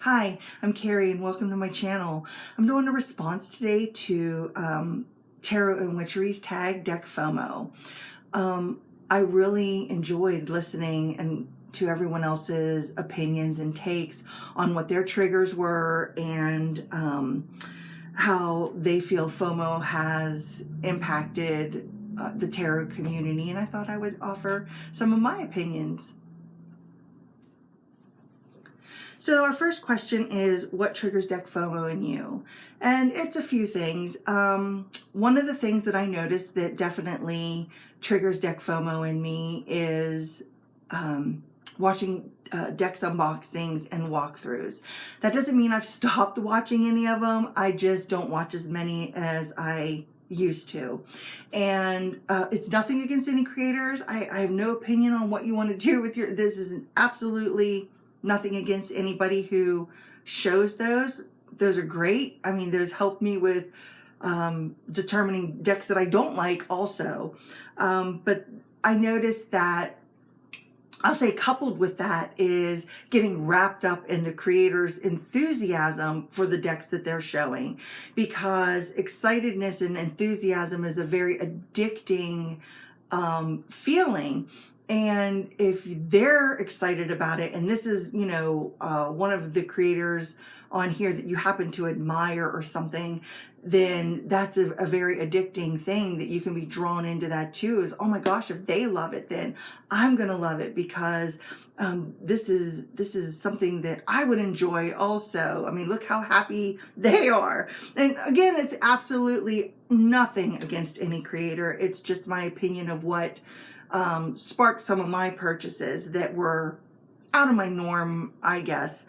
Hi, I'm Carrie and welcome to my channel. I'm doing a response today to Tarot and Witchery's tag deck Fomo. I really enjoyed listening and to everyone else's opinions and takes on what their triggers were and how they feel Fomo has impacted the tarot community, and I thought I would offer some of my opinions. So our first question is, what triggers deck FOMO in you? And it's a few things. One of the things that I noticed that definitely triggers deck FOMO in me is watching decks unboxings and walkthroughs. That doesn't mean I've stopped watching any of them. I just don't watch as many as I used to. And it's nothing against any creators. I have no opinion on what you want to do with your, this is absolutely nothing against anybody who shows those. Those are great. I mean, those help me with determining decks that I don't like also. But I noticed that, I'll say coupled with that is getting wrapped up in the creator's enthusiasm for the decks that they're showing, because excitedness and enthusiasm is a very addicting feeling. And if they're excited about it, and this is, you know, one of the creators on here that you happen to admire or something, then that's a very addicting thing that you can be drawn into that too, is, oh my gosh, if they love it, then I'm going to love it, because this is something that I would enjoy also. I mean, look how happy they are. And again, it's absolutely nothing against any creator. It's just my opinion of what sparked some of my purchases that were out of my norm, I guess.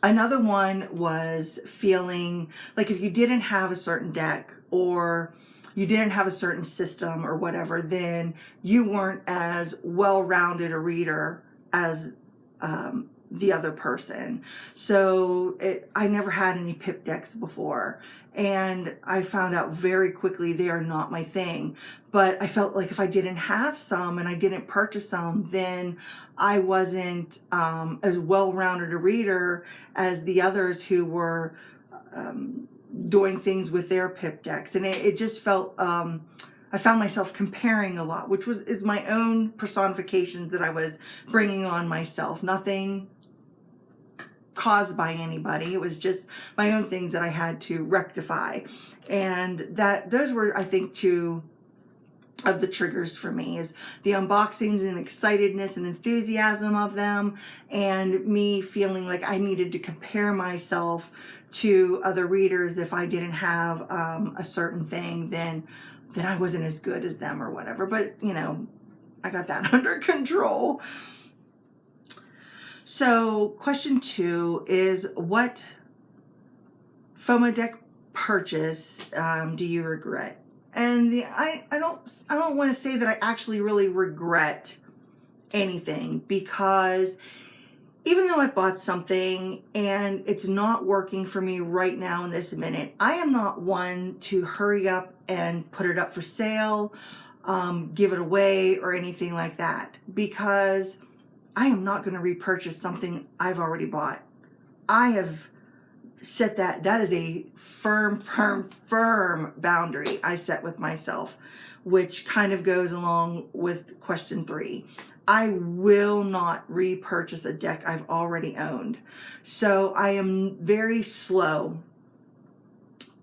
Another one was feeling like if you didn't have a certain deck or you didn't have a certain system or whatever, then you weren't as well-rounded a reader as the other person. So I never had any pip decks before, and I found out very quickly they are not my thing. But I felt like if I didn't have some and I didn't purchase some, then I wasn't as well-rounded a reader as the others who were doing things with their pip decks. And it just felt, I found myself comparing a lot, which is my own personifications that I was bringing on myself. Nothing caused by anybody. It was just my own things that I had to rectify. And those were, I think, two of the triggers for me, is the unboxings and excitedness and enthusiasm of them, and me feeling like I needed to compare myself to other readers. If I didn't have a certain thing, then I wasn't as good as them or whatever. But, you know, I got that under control. So question 2 is, what FOMO deck purchase do you regret? And I don't want to say that I actually really regret anything, because even though I bought something and it's not working for me right now in this minute, I am not one to hurry up and put it up for sale, give it away or anything like that, because I am not going to repurchase something I've already bought. I have set that is a firm boundary I set with myself, which kind of goes along with question 3. I will not repurchase a deck I've already owned. So I am very slow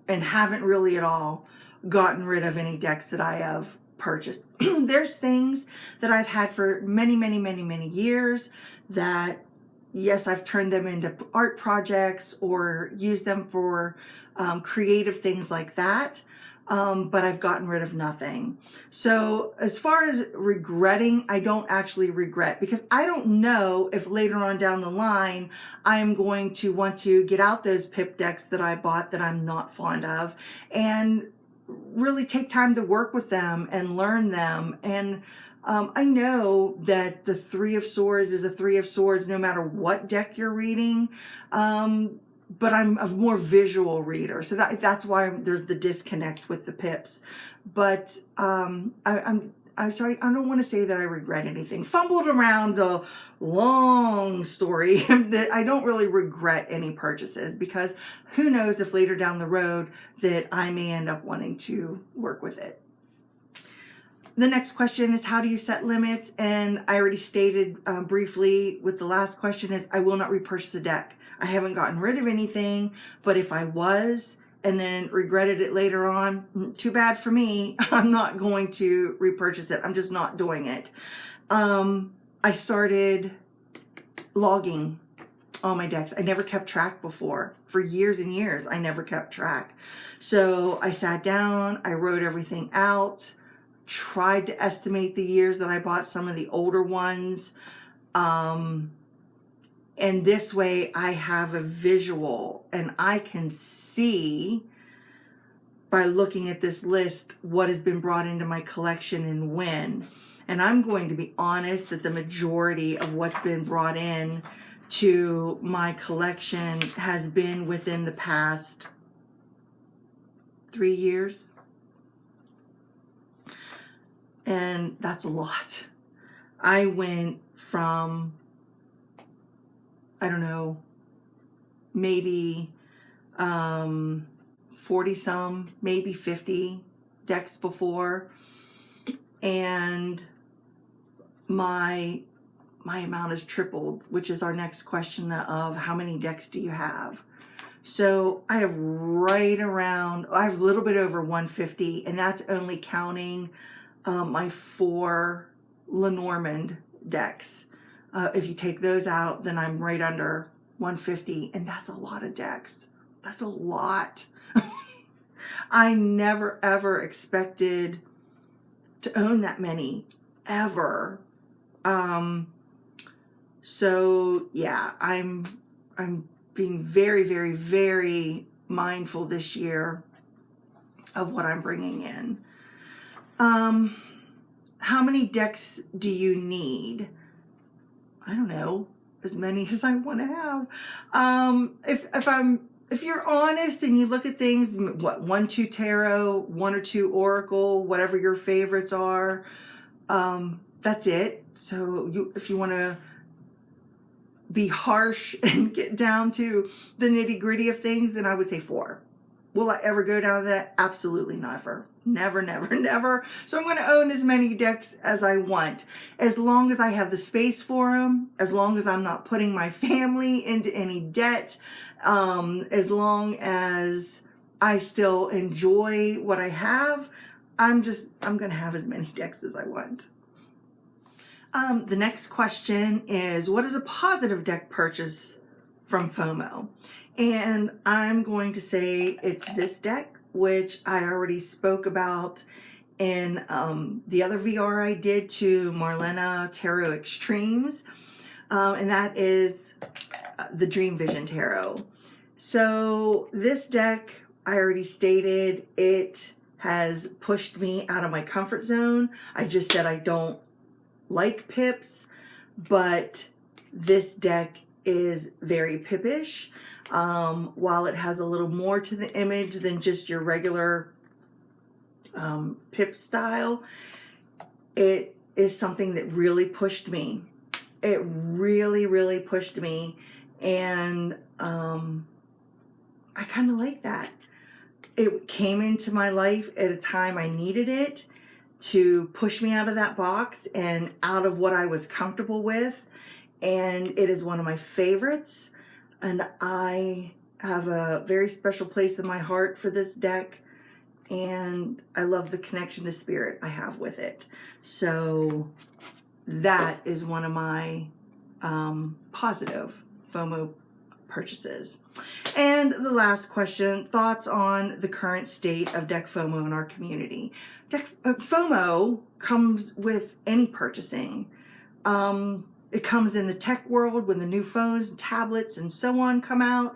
and haven't really at all gotten rid of any decks that I have purchased. There's things that I've had for many years that, yes, I've turned them into art projects or used them for creative things like that, but I've gotten rid of nothing. So as far as regretting, I don't actually regret, because I don't know if later on down the line I'm going to want to get out those pip decks that I bought that I'm not fond of and really take time to work with them and learn them. And I know that the 3 of Swords is a 3 of Swords no matter what deck you're reading, but I'm a more visual reader, so that's why there's the disconnect with the pips. But I'm don't want to say that I regret anything. Fumbled around the long story that I don't really regret any purchases, because who knows if later down the road that I may end up wanting to work with it. The next question is, how do you set limits? And I already stated briefly with the last question is, I will not repurchase a deck. I haven't gotten rid of anything, but if I was and then regretted it later on, too bad for me. I'm not going to repurchase it. I'm just not doing it. I started logging all my decks. I never kept track before. For years and years, I never kept track. So I sat down, I wrote everything out, tried to estimate the years that I bought some of the older ones. And this way I have a visual and I can see by looking at this list what has been brought into my collection and when. And I'm going to be honest that the majority of what's been brought in to my collection has been within the past 3 years. And that's a lot. I went from, I don't know, maybe 40 some, maybe 50 decks before. And my amount has tripled, which is our next question of how many decks do you have? So I have a little bit over 150, and that's only counting my 4 Lenormand decks. If you take those out, then I'm right under 150, and that's a lot of decks. That's a lot. I never ever expected to own that many, ever. So yeah, I'm being very, very, very mindful this year of what I'm bringing in. How many decks do you need? I don't know, as many as I want to have. If you're honest and you look at things, 1, 2 tarot, 1 or 2 oracle, whatever your favorites are, that's it. So if you want to be harsh and get down to the nitty gritty of things, then I would say 4. Will I ever go down to that? Absolutely never. Never, never, never. So I'm going to own as many decks as I want, as long as I have the space for them, as long as I'm not putting my family into any debt, as long as I still enjoy what I have, I'm going to have as many decks as I want. The next question is, what is a positive deck purchase from Fomo? And I'm going to say it's this deck, which I already spoke about in the other VR I did to Marlena Tarot Extremes, and that is the Dream Vision Tarot. So this deck, I already stated, it has pushed me out of my comfort zone. I just said I don't like pips, but this deck is very pippish. While it has a little more to the image than just your regular pip style, it is something that really pushed me. It really, really pushed me, and I kind of like that. It came into my life at a time I needed it to push me out of that box and out of what I was comfortable with, and it is one of my favorites. And I have a very special place in my heart for this deck, and I love the connection to spirit I have with it. So that is one of my positive Fomo purchases. And the last question, thoughts on the current state of deck Fomo in our community. Fomo comes with any purchasing. It comes in the tech world when the new phones, tablets, and so on come out.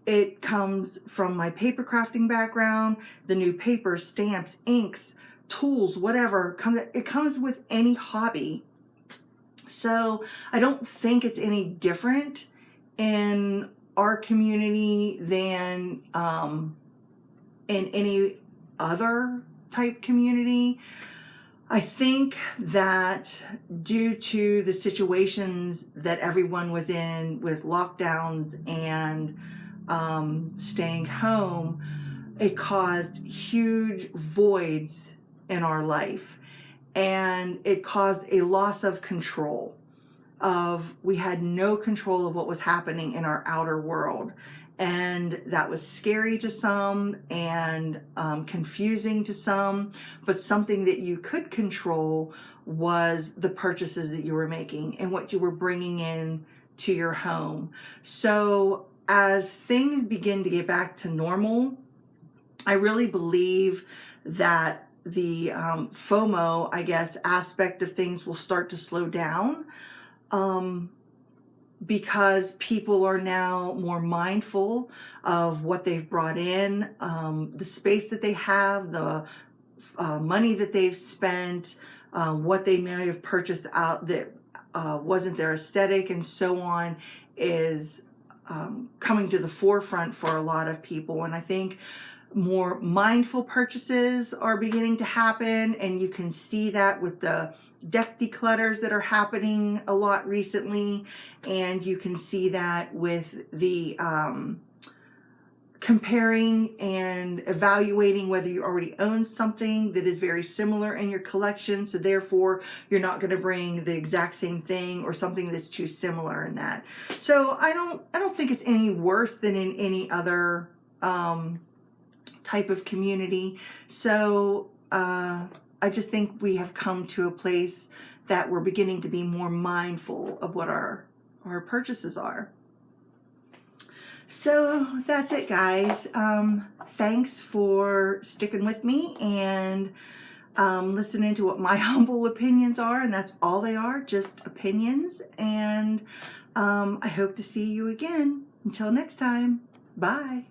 It comes from my paper crafting background, the new paper, stamps, inks, tools, whatever. It comes with any hobby. So I don't think it's any different in our community than in any other type community. I think that due to the situations that everyone was in with lockdowns and staying home, it caused huge voids in our life, and it caused a loss of control. We had no control of what was happening in our outer world, and that was scary to some and confusing to some, but something that you could control was the purchases that you were making and what you were bringing in to your home. So as things begin to get back to normal, I really believe that the FOMO, I guess, aspect of things will start to slow down, because people are now more mindful of what they've brought in, the space that they have, the money that they've spent, what they may have purchased out that wasn't their aesthetic, and so on, is coming to the forefront for a lot of people. And I think more mindful purchases are beginning to happen, and you can see that with the deck declutters that are happening a lot recently, and you can see that with the comparing and evaluating whether you already own something that is very similar in your collection, so therefore you're not going to bring the exact same thing or something that's too similar in that. So I don't think it's any worse than in any other type of community. So I just think we have come to a place that we're beginning to be more mindful of what our purchases are. So that's it, guys. Thanks for sticking with me and listening to what my humble opinions are, and that's all they are, just opinions. And I hope to see you again. Until next time, bye.